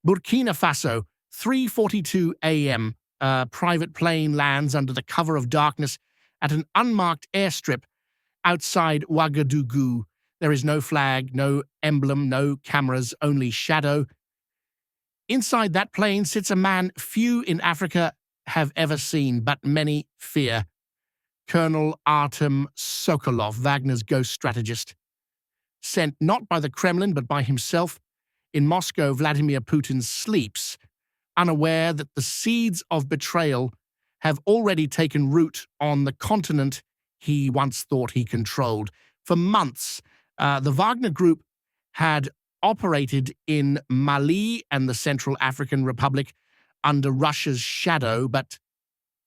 Burkina Faso, 3:42 a.m. A private plane lands under the cover of darkness at an unmarked airstrip outside Ouagadougou. There is no flag, no emblem, no cameras, only shadow. Inside that plane sits a man few in Africa have ever seen, but many fear. Colonel Artem Sokolov, Wagner's ghost strategist. Sent not by the Kremlin, but by himself, in Moscow, Vladimir Putin sleeps, unaware that the seeds of betrayal have already taken root on the continent he once thought he controlled. For months, the Wagner Group had operated in Mali and the Central African Republic under Russia's shadow, but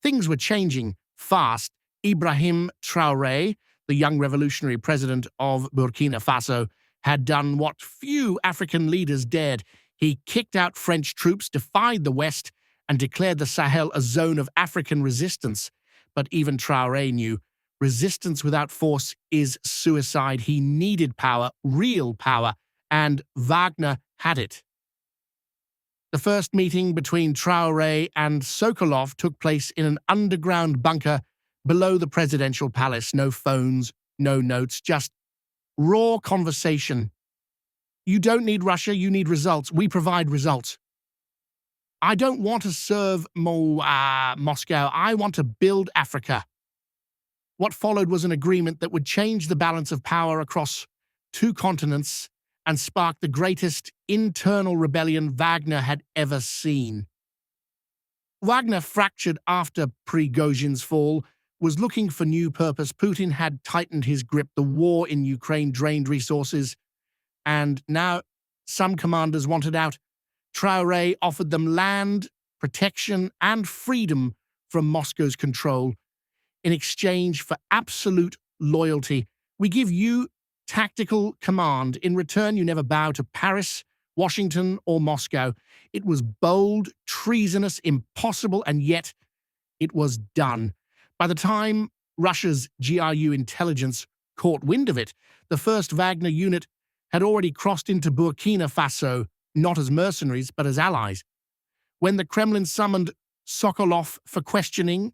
things were changing fast. Ibrahim Traoré, the young revolutionary president of Burkina Faso, had done what few African leaders dared. He kicked out French troops, defied the West, and declared the Sahel a zone of African resistance. But even Traoré knew resistance without force is suicide. He needed power, real power, and Wagner had it. The first meeting between Traoré and Sokolov took place in an underground bunker below the presidential palace. No phones, no notes, just raw conversation. You don't need Russia, you need results. We provide results. I don't want to serve Moscow. I want to build Africa. What followed was an agreement that would change the balance of power across two continents and spark the greatest internal rebellion Wagner had ever seen. Wagner, fractured after Prigozhin's fall, was looking for new purpose. Putin had tightened his grip. The war in Ukraine drained resources, and now some commanders wanted out. Traoré offered them land, protection, and freedom from Moscow's control. In exchange for absolute loyalty, we give you tactical command. In return, you never bow to Paris, Washington, or Moscow. It was bold, treasonous, impossible, and yet it was done. By the time Russia's GRU intelligence caught wind of it, the first Wagner unit had already crossed into Burkina Faso, not as mercenaries, but as allies. When the Kremlin summoned Sokolov for questioning,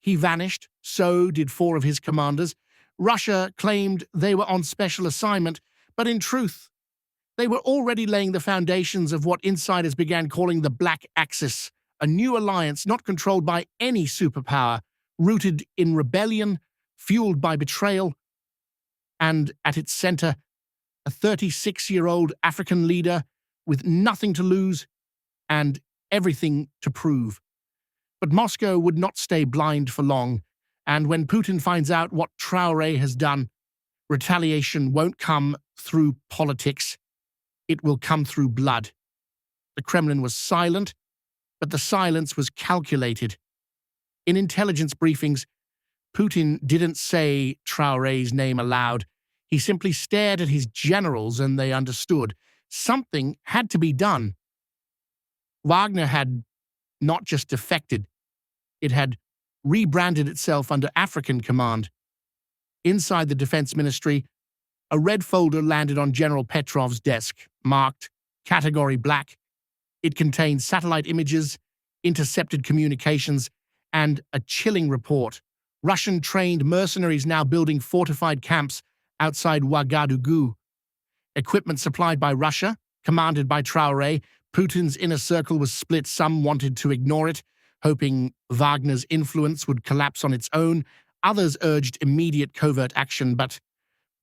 he vanished. So did 4 of his commanders. Russia claimed they were on special assignment, but in truth, they were already laying the foundations of what insiders began calling the Black Axis, a new alliance not controlled by any superpower, rooted in rebellion, fueled by betrayal, and at its center, a 36-year-old African leader with nothing to lose and everything to prove. But Moscow would not stay blind for long, and when Putin finds out what Traoré has done, retaliation won't come through politics. It will come through blood. The Kremlin was silent, but the silence was calculated. In intelligence briefings, Putin didn't say Traoré's name aloud. He simply stared at his generals, and they understood. Something had to be done. Wagner had not just defected, it had rebranded itself under African command. Inside the Defense Ministry, a red folder landed on General Petrov's desk, marked Category Black. It contained satellite images, intercepted communications, and a chilling report. Russian-trained mercenaries now building fortified camps outside Ouagadougou. Equipment supplied by Russia, commanded by Traoré. Putin's inner circle was split. Some wanted to ignore it, hoping Wagner's influence would collapse on its own. Others urged immediate covert action, but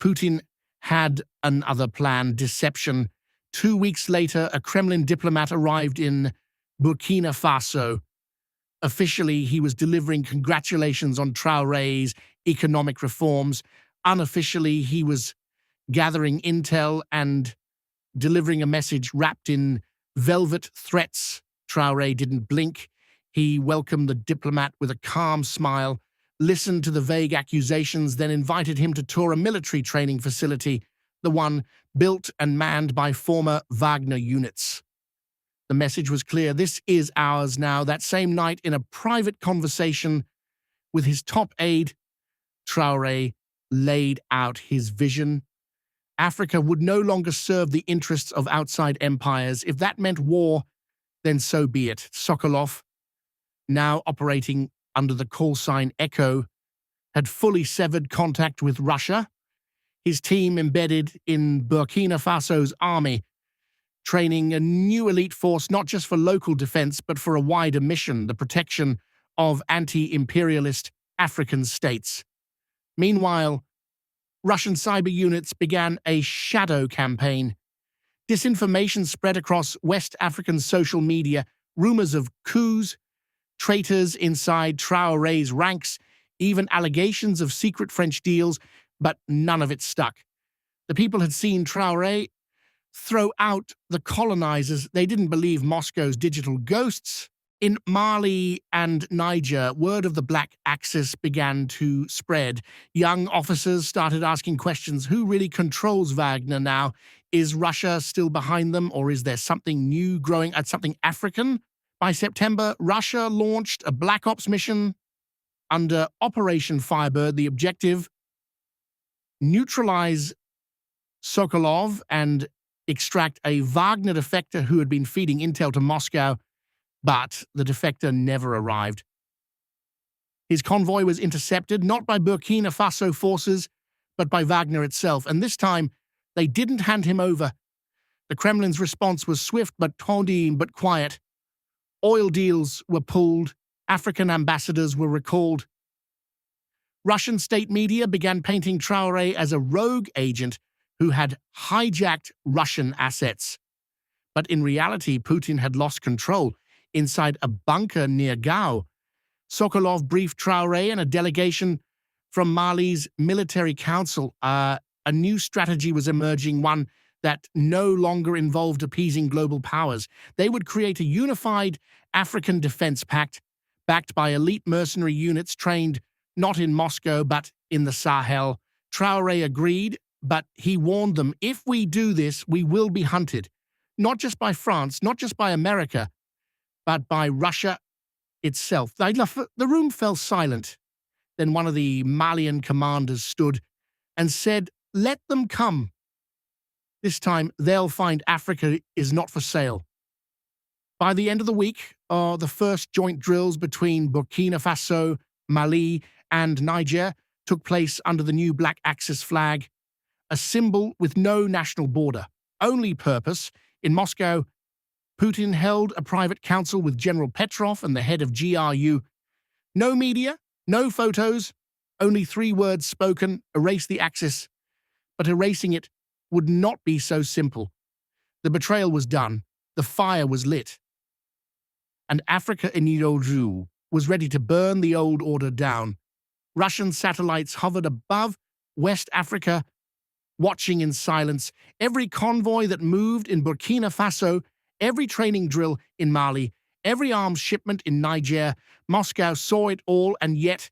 Putin had another plan: deception. 2 weeks later, a Kremlin diplomat arrived in Burkina Faso. Officially, he was delivering congratulations on Traoré's economic reforms. Unofficially, he was gathering intel and delivering a message wrapped in velvet threats. Traoré didn't blink. He welcomed the diplomat with a calm smile, listened to the vague accusations, then invited him to tour a military training facility, the one built and manned by former Wagner units. The message was clear: this is ours now. That same night, in a private conversation with his top aide, Traoré laid out his vision. Africa would no longer serve the interests of outside empires. If that meant war, then so be it. Sokolov, now operating under the call sign Echo, had fully severed contact with Russia. His team embedded in Burkina Faso's army, training a new elite force not just for local defense but for a wider mission, the protection of anti-imperialist African states. Meanwhile, Russian cyber units began a shadow campaign. Disinformation spread across West African social media, rumors of coups, traitors inside Traoré's ranks, even allegations of secret French deals, but none of it stuck. The people had seen Traoré throw out the colonizers. They didn't believe Moscow's digital ghosts. In Mali and Niger, word of the Black Axis began to spread. Young officers started asking questions. Who really controls Wagner now? Is Russia still behind them, or is there something new growing at something African? By September, Russia launched a Black Ops mission under Operation Firebird. The objective: neutralize Sokolov and extract a Wagner defector who had been feeding intel to Moscow, but the defector never arrived. His convoy was intercepted not by Burkina Faso forces, but by Wagner itself, and this time they didn't hand him over. The Kremlin's response was swift but quiet. Oil deals were pulled, African ambassadors were recalled. Russian state media began painting Traoré as a rogue agent who had hijacked Russian assets. But in reality, Putin had lost control. Inside a bunker near Gao, Sokolov briefed Traoré and a delegation from Mali's military council. A new strategy was emerging, one that no longer involved appeasing global powers. They would create a unified African defense pact, backed by elite mercenary units trained not in Moscow but in the Sahel. Traoré agreed, but he warned them, if we do this, we will be hunted. Not just by France, not just by America, but by Russia itself. The room fell silent. Then one of the Malian commanders stood and said, "Let them come. This time they'll find Africa is not for sale." By the end of the week, the first joint drills between Burkina Faso, Mali, and Niger took place under the new Black Axis flag, a symbol with no national border. Only purpose: in Moscow, Putin held a private council with General Petrov and the head of GRU. No media, no photos, only 3 words spoken: erase the Axis. But erasing it would not be so simple. The betrayal was done, the fire was lit, and Africa in Nidoju was ready to burn the old order down. Russian satellites hovered above West Africa, watching in silence. Every convoy that moved in Burkina Faso, every training drill in Mali, every arms shipment in Niger, Moscow saw it all, and yet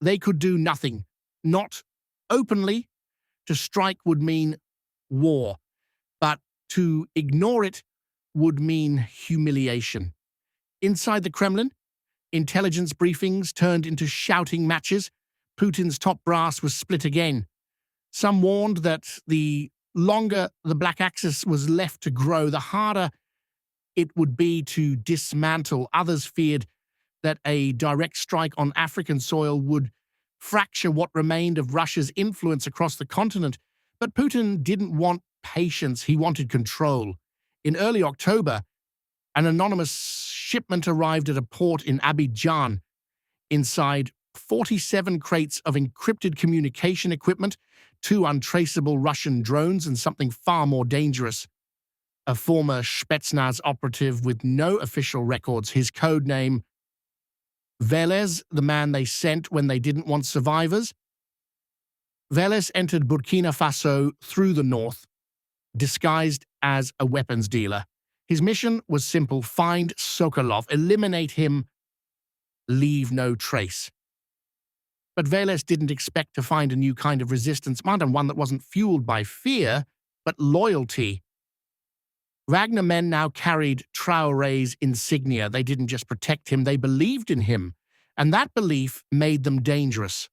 they could do nothing. Not openly. To strike would mean war, but to ignore it would mean humiliation. Inside the Kremlin, intelligence briefings turned into shouting matches. Putin's top brass was split again. Some warned that the longer the Black Axis was left to grow, the harder it would be to dismantle. Others feared that a direct strike on African soil would fracture what remained of Russia's influence across the continent. But Putin didn't want patience, he wanted control. In early October, an anonymous shipment arrived at a port in Abidjan. Inside, 47 crates of encrypted communication equipment, 2 untraceable Russian drones, and something far more dangerous: a former Spetsnaz operative with no official records, his code name Velez, the man they sent when they didn't want survivors. Velez entered Burkina Faso through the north, disguised as a weapons dealer. His mission was simple: find Sokolov, eliminate him, leave no trace. But Velez didn't expect to find a new kind of resistance, one that wasn't fueled by fear, but loyalty. Wagner men now carried Traoré's insignia. They didn't just protect him, they believed in him, and that belief made them dangerous.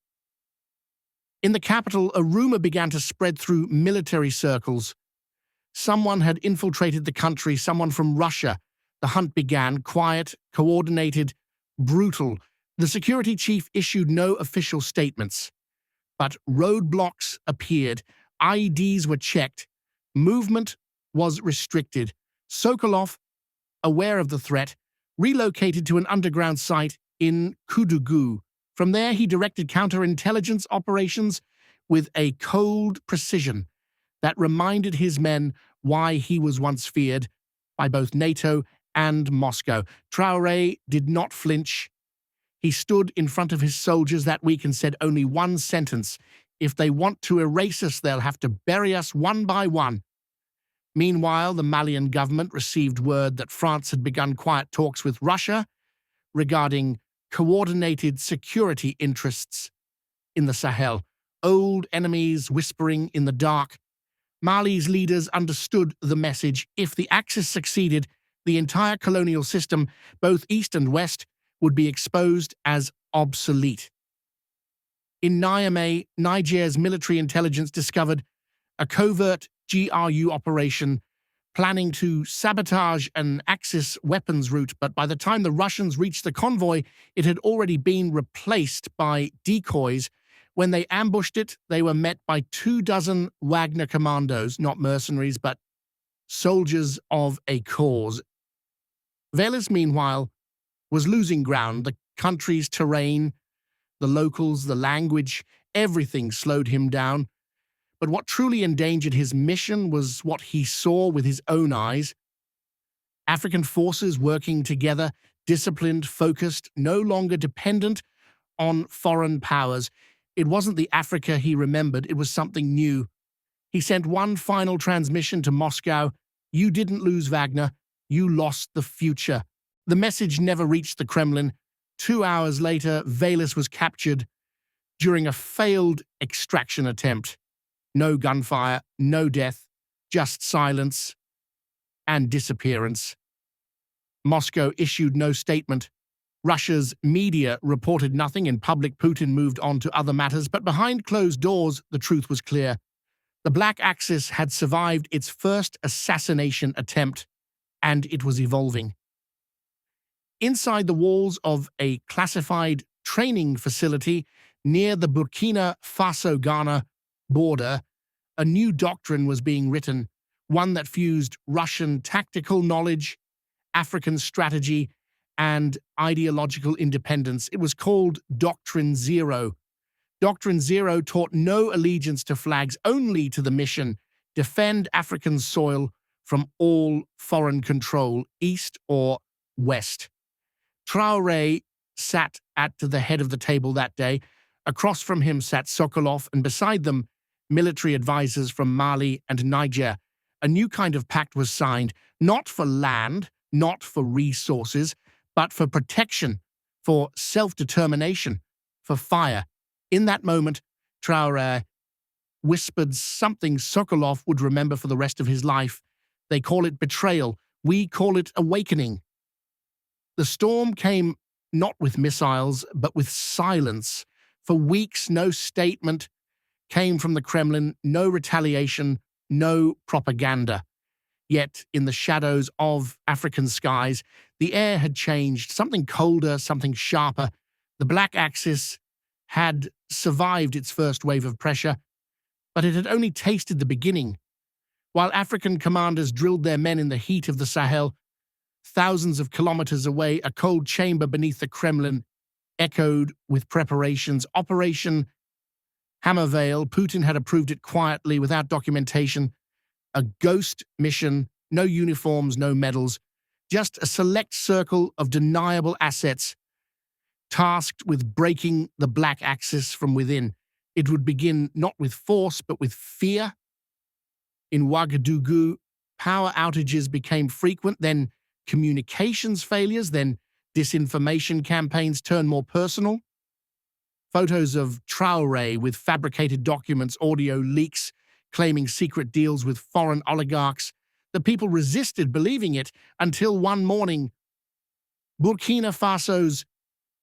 In the capital, a rumor began to spread through military circles. Someone had infiltrated the country, someone from Russia. The hunt began, quiet, coordinated, brutal. The security chief issued no official statements, but roadblocks appeared, IEDs were checked, movement was restricted. Sokolov, aware of the threat, relocated to an underground site in Kudugu. From there, he directed counterintelligence operations with a cold precision that reminded his men why he was once feared by both NATO and Moscow. Traoré did not flinch. He stood in front of his soldiers that week and said only one sentence: "If they want to erase us, they'll have to bury us one by one." Meanwhile, the Malian government received word that France had begun quiet talks with Russia regarding coordinated security interests in the Sahel. Old enemies whispering in the dark. Mali's leaders understood the message. If the Axis succeeded, the entire colonial system, both East and West, would be exposed as obsolete. In Niamey, Niger's military intelligence discovered a covert GRU operation planning to sabotage an Axis weapons route, but by the time the Russians reached the convoy, it had already been replaced by decoys. When they ambushed it, they were met by 24 Wagner commandos, not mercenaries, but soldiers of a cause. Veles, meanwhile, was losing ground. The country's terrain, the locals, the language, everything slowed him down. But what truly endangered his mission was what he saw with his own eyes. African forces working together, disciplined, focused, no longer dependent on foreign powers. It wasn't the Africa he remembered, it was something new. He sent one final transmission to Moscow: "You didn't lose Wagner, you lost the future." The message never reached the Kremlin. 2 hours later, Veles was captured during a failed extraction attempt. No gunfire, no death, just silence and disappearance. Moscow issued no statement. Russia's media reported nothing. In public, Putin moved on to other matters, but behind closed doors, the truth was clear. The Black Axis had survived its first assassination attempt, and it was evolving. Inside the walls of a classified training facility near the Burkina Faso-Ghana border, a new doctrine was being written, one that fused Russian tactical knowledge, African strategy, and ideological independence. It was called Doctrine Zero. Doctrine Zero taught no allegiance to flags, only to the mission: defend African soil from all foreign control, east or west. Traoré sat at the head of the table that day. Across from him sat Sokolov, and beside them, military advisors from Mali and Niger. A new kind of pact was signed, not for land, not for resources, but for protection, for self-determination, for fire. In that moment, Traoré whispered something Sokolov would remember for the rest of his life. They call it betrayal. We call it awakening. The storm came not with missiles, but with silence. For weeks, no statement came from the Kremlin, no retaliation, no propaganda. Yet, in the shadows of African skies, the air had changed, something colder, something sharper. The Black Axis had survived its first wave of pressure, but it had only tasted the beginning. While African commanders drilled their men in the heat of the Sahel, thousands of kilometers away, a cold chamber beneath the Kremlin echoed with preparations. Operation Hammervale. Putin had approved it quietly, without documentation. A ghost mission, no uniforms, no medals, just a select circle of deniable assets tasked with breaking the Black Axis from within. It would begin not with force, but with fear. In Ouagadougou, power outages became frequent, then communications failures, then disinformation campaigns turned more personal. Photos of Traoré with fabricated documents, audio leaks claiming secret deals with foreign oligarchs. The people resisted believing it until one morning, Burkina Faso's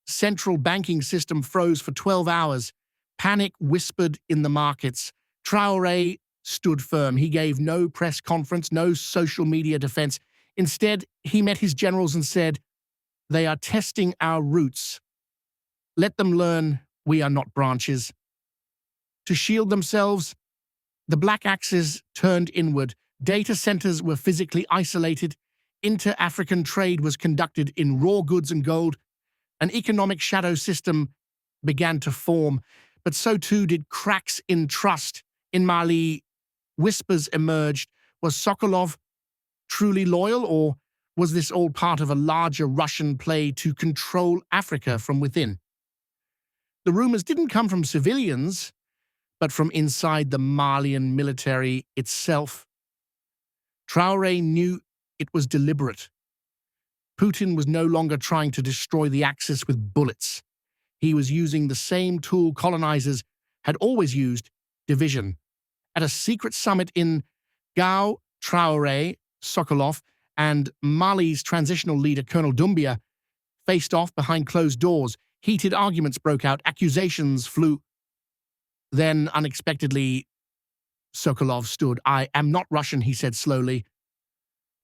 central banking system froze for 12 hours. Panic whispered in the markets. Traoré stood firm. He gave no press conference, no social media defense. Instead, he met his generals and said, "They are testing our roots. Let them learn we are not branches." To shield themselves, the Black Axis turned inward. Data centers were physically isolated. Inter-African trade was conducted in raw goods and gold. An economic shadow system began to form, but so too did cracks in trust. In Mali, whispers emerged. Was Sokolov truly loyal, or was this all part of a larger Russian play to control Africa from within? The rumors didn't come from civilians, but from inside the Malian military itself. Traoré knew it was deliberate. Putin was no longer trying to destroy the Axis with bullets. He was using the same tool colonizers had always used: division. At a secret summit in Gao, Traoré, Sokolov, and Mali's transitional leader Colonel Doumbia faced off behind closed doors. Heated arguments broke out, accusations flew. Then, unexpectedly, Sokolov stood. "I am not Russian," he said slowly.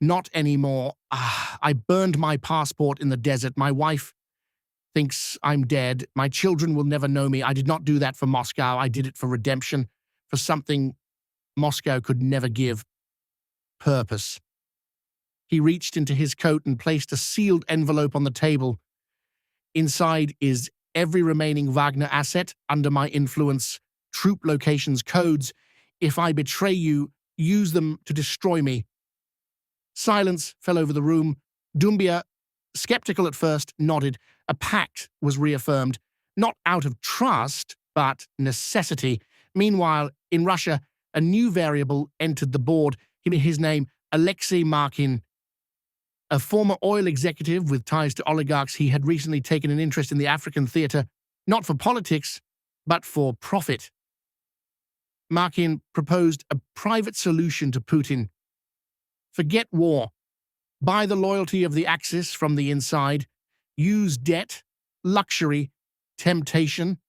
"Not anymore. I burned my passport in the desert. My wife thinks I'm dead. My children will never know me. I did not do that for Moscow. I did it for redemption, for something Moscow could never give: purpose." He reached into his coat and placed a sealed envelope on the table. "Inside is every remaining Wagner asset under my influence, troop locations, codes. If I betray you, use them to destroy me." Silence fell over the room. Doumbia, skeptical at first, nodded. A pact was reaffirmed, not out of trust, but necessity. Meanwhile, in Russia, a new variable entered the board. His name, Alexei Markin. A former oil executive with ties to oligarchs, he had recently taken an interest in the African theater, not for politics, but for profit. Markin proposed a private solution to Putin. Forget war. Buy the loyalty of the Axis from the inside. Use debt, luxury, temptation.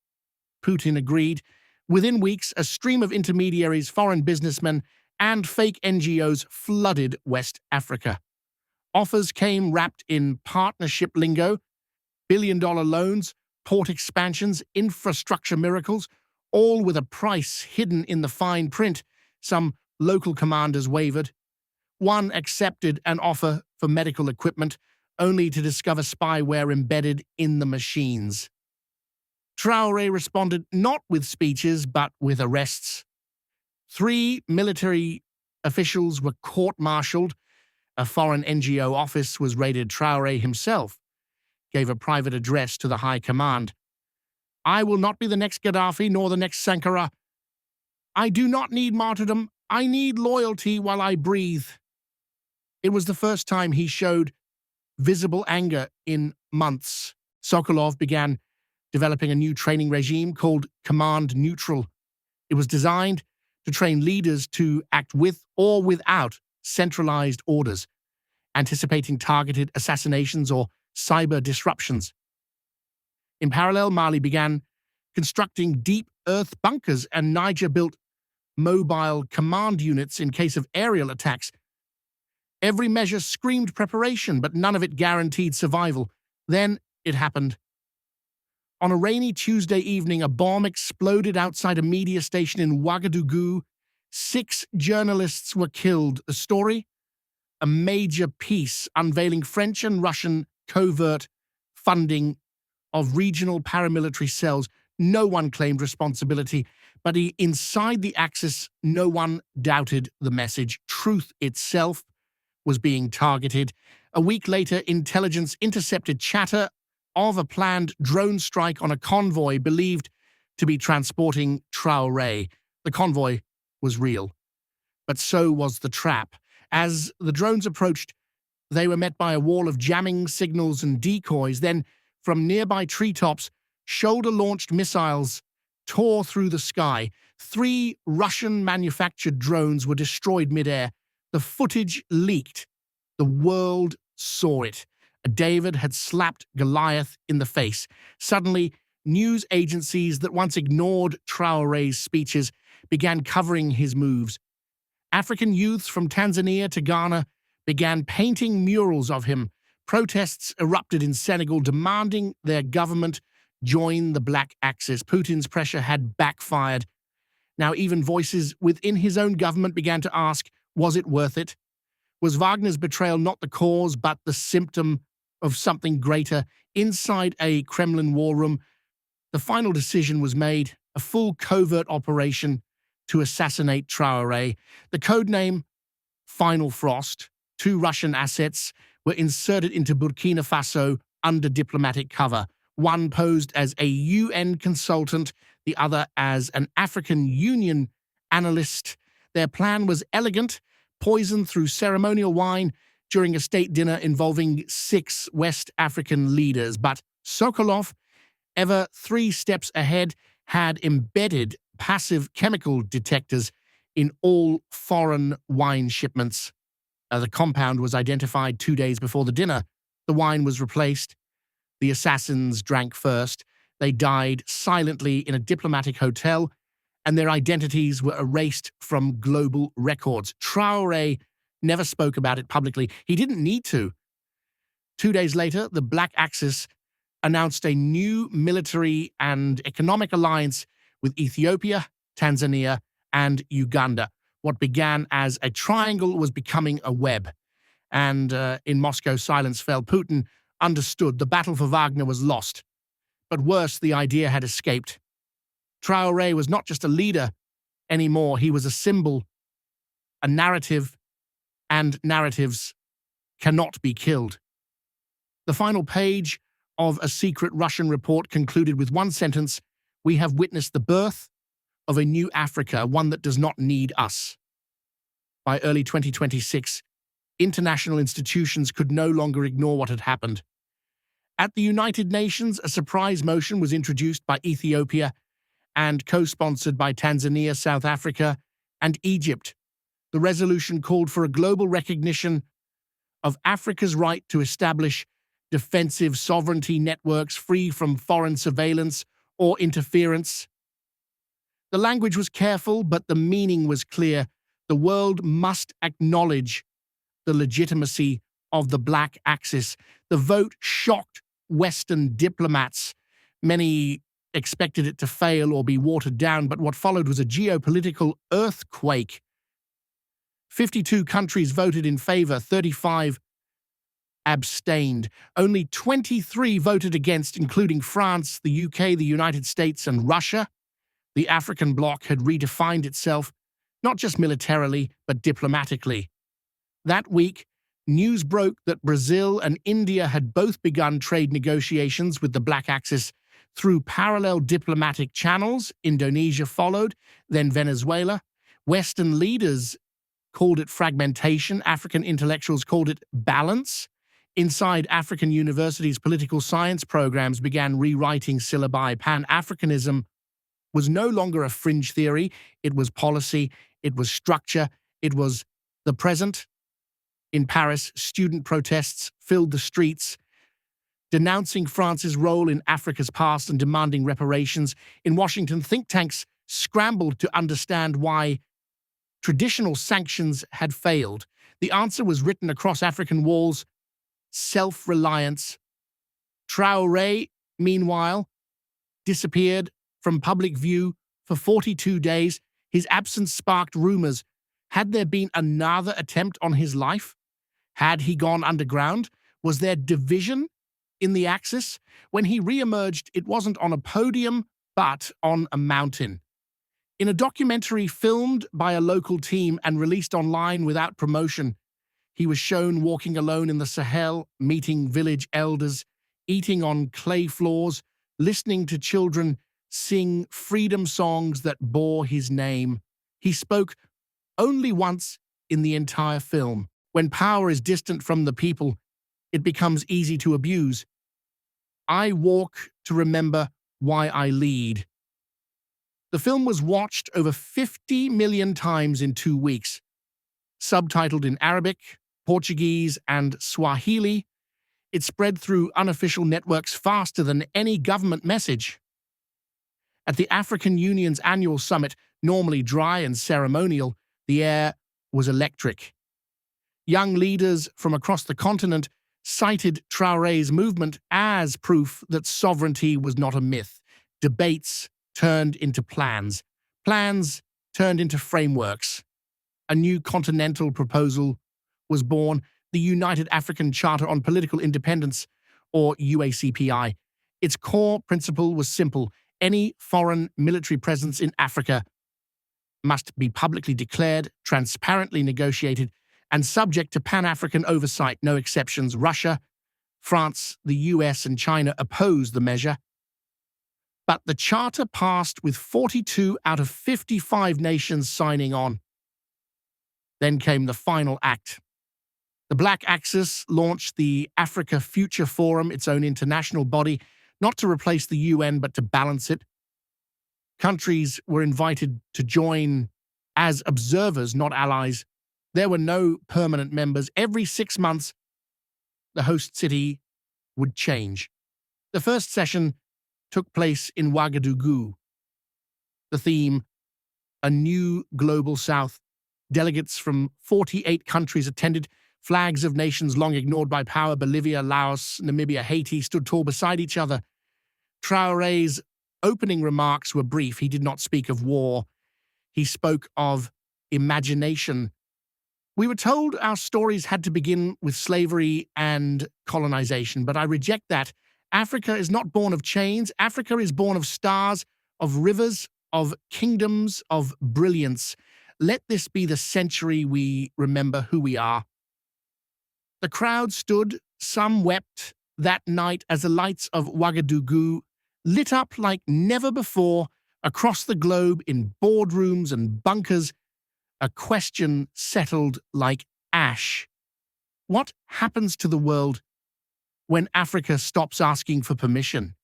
Putin agreed. Within weeks, a stream of intermediaries, foreign businessmen, and fake NGOs flooded West Africa. Offers came wrapped in partnership lingo: billion-dollar loans, port expansions, infrastructure miracles, all with a price hidden in the fine print. Some local commanders wavered. One accepted an offer for medical equipment, only to discover spyware embedded in the machines. Traoré responded not with speeches, but with arrests. 3 military officials were court-martialed. A foreign NGO office was raided. Traoré himself gave a private address to the High Command. "I will not be the next Gaddafi nor the next Sankara. I do not need martyrdom. I need loyalty while I breathe." It was the first time he showed visible anger in months. Sokolov began developing a new training regime called Command Neutral. It was designed to train leaders to act with or without centralized orders, anticipating targeted assassinations or cyber disruptions. In parallel, Mali began constructing deep earth bunkers, and Niger built mobile command units in case of aerial attacks. Every measure screamed preparation, but none of it guaranteed survival. Then it happened. On a rainy Tuesday evening, a bomb exploded outside a media station in Ouagadougou. 6 journalists were killed. The story? A major piece unveiling French and Russian covert funding of regional paramilitary cells. No one claimed responsibility, but inside the Axis, no one doubted the message. Truth itself was being targeted. A week later, intelligence intercepted chatter of a planned drone strike on a convoy believed to be transporting Traoré. The convoy was real, but so was the trap. As the drones approached, they were met by a wall of jamming signals and decoys. Then, from nearby treetops, shoulder-launched missiles tore through the sky. 3 Russian-manufactured drones were destroyed midair. The footage leaked. The world saw it. David had slapped Goliath in the face. Suddenly, news agencies that once ignored Traoré's speeches began covering his moves. African youths from Tanzania to Ghana began painting murals of him. Protests erupted in Senegal demanding their government join the Black Axis. Putin's pressure had backfired. Now even voices within his own government began to ask, was it worth it? Was Wagner's betrayal not the cause, but the symptom of something greater? Inside a Kremlin war room, the final decision was made, a full covert operation to assassinate Traoré. The codename Final Frost. 2 Russian assets were inserted into Burkina Faso under diplomatic cover. One posed as a UN consultant, the other as an African Union analyst. Their plan was elegant: poison through ceremonial wine during a state dinner involving 6 West African leaders. But Sokolov, ever 3 steps ahead, had embedded passive chemical detectors in all foreign wine shipments. The compound was identified 2 days before the dinner. The wine was replaced. The assassins drank first. They died silently in a diplomatic hotel, and their identities were erased from global records. Traoré never spoke about it publicly. He didn't need to. 2 days later, the Black Axis announced a new military and economic alliance with Ethiopia, Tanzania, and Uganda. What began as a triangle was becoming a web. And in Moscow, silence fell. Putin understood the battle for Wagner was lost. But worse, the idea had escaped. Traoré was not just a leader anymore. He was a symbol, a narrative, and narratives cannot be killed. The final page of a secret Russian report concluded with one sentence: "We have witnessed the birth of a new Africa, one that does not need us." By early 2026, international institutions could no longer ignore what had happened. At the United Nations, a surprise motion was introduced by Ethiopia and co-sponsored by Tanzania, South Africa, and Egypt. The resolution called for a global recognition of Africa's right to establish defensive sovereignty networks free from foreign surveillance or interference. The language was careful, but the meaning was clear. The world must acknowledge the legitimacy of the Black Axis. The vote shocked Western diplomats. Many expected it to fail or be watered down, but what followed was a geopolitical earthquake. 52 countries voted in favor, 35 abstained. Only 23 voted against, including France, the UK, the United States, and Russia. The African bloc had redefined itself, not just militarily, but diplomatically. That week, news broke that Brazil and India had both begun trade negotiations with the Black Axis through parallel diplomatic channels. Indonesia followed, then Venezuela. Western leaders called it fragmentation. African intellectuals called it balance. Inside African universities, political science programs began rewriting syllabi. Pan-Africanism was no longer a fringe theory. It was policy. It was structure. It was the present. In Paris, student protests filled the streets, denouncing France's role in Africa's past and demanding reparations. In Washington, think tanks scrambled to understand why traditional sanctions had failed. The answer was written across African walls: self-reliance. Traoré, meanwhile, disappeared from public view for 42 days. His absence sparked rumors. Had there been another attempt on his life? Had he gone underground? Was there division in the Axis? When he re-emerged, it wasn't on a podium, but on a mountain. In a documentary filmed by a local team and released online without promotion, he was shown walking alone in the Sahel, meeting village elders, eating on clay floors, listening to children sing freedom songs that bore his name. He spoke only once in the entire film. When power is distant from the people, it becomes easy to abuse. I walk to remember why I lead. The film was watched over 50 million times in 2 weeks. Subtitled in Arabic, Portuguese, and Swahili, it spread through unofficial networks faster than any government message. At the African Union's annual summit, normally dry and ceremonial, the air was electric. Young leaders from across the continent cited Traoré's movement as proof that sovereignty was not a myth. Debates turned into plans. Plans turned into frameworks. A new continental proposal was born, the United African Charter on Political Independence, or UACPI. Its core principle was simple: any foreign military presence in Africa must be publicly declared, transparently negotiated, and subject to Pan-African oversight, no exceptions. Russia, France, the US, and China opposed the measure, but the charter passed with 42 out of 55 nations signing on. Then came the final act. The Black Axis launched the Africa Future Forum, its own international body, not to replace the UN, but to balance it. Countries were invited to join as observers, not allies. There were no permanent members. Every 6 months, the host city would change. The first session took place in Ouagadougou. The theme, a new global south. Delegates from 48 countries attended. Flags of nations long ignored by power, Bolivia, Laos, Namibia, Haiti, stood tall beside each other. Traoré's opening remarks were brief. He did not speak of war. He spoke of imagination. We were told our stories had to begin with slavery and colonization, but I reject that. Africa is not born of chains. Africa is born of stars, of rivers, of kingdoms, of brilliance. Let this be the century we remember who we are. The crowd stood, some wept that night as the lights of Ouagadougou lit up like never before across the globe in boardrooms and bunkers. A question settled like ash. What happens to the world when Africa stops asking for permission?